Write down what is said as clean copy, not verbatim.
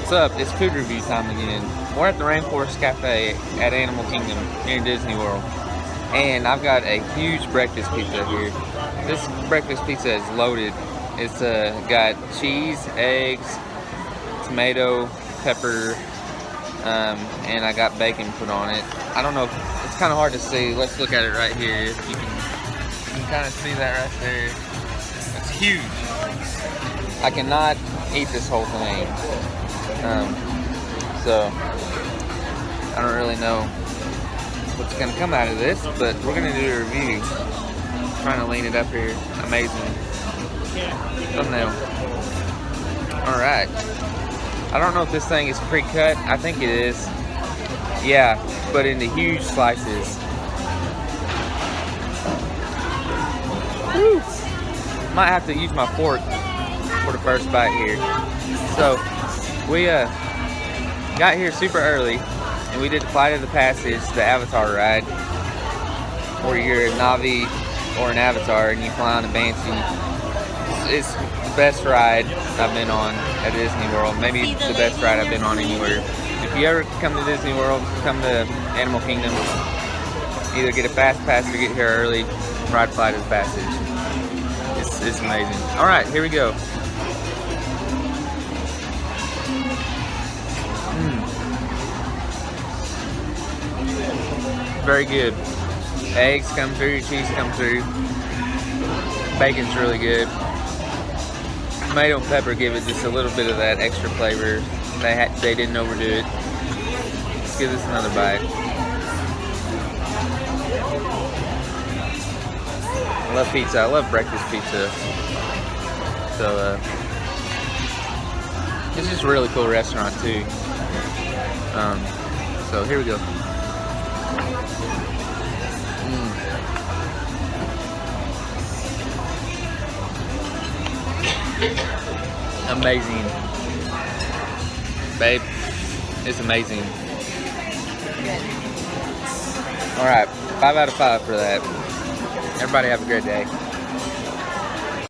What's up? It's food review time again. We're at the Rainforest Cafe at Animal Kingdom here in Disney World. And I've got a huge breakfast pizza here. This breakfast pizza is loaded. It's got cheese, eggs, tomato, pepper, and I got bacon put on it. I don't know if it's kind of hard to see. Let's look at it right here. If you can kind of see that right there. It's huge. I cannot eat this whole thing. So I don't really know what's gonna come out of this, but we're gonna do a review. Trying to lean it up here. Amazing thumbnail. All right. I don't know if this thing is pre-cut. I think it is. Yeah, but into huge slices. Woo. Might have to use my fork for the first bite here. So we got here super early, and we did the Flight of the Passage, the Avatar ride, where you're a Navi or an Avatar and you fly on a Banshee. It's the best ride I've been on at Disney World. Maybe the best ride I've been on anywhere. If you ever come to Disney World, come to Animal Kingdom, either get a fast pass or get here early, ride Flight of the Passage. It's amazing. All right, here we go. Very good. Eggs come through, cheese come through. Bacon's really good. Tomato and pepper give it just a little bit of that extra flavor. They didn't overdo it. Let's give this another bite. I love pizza. I love breakfast pizza. So it's just a really cool restaurant too. So here we go. Amazing. Babe, it's amazing. Alright, 5 out of 5 for that. Everybody have a great day.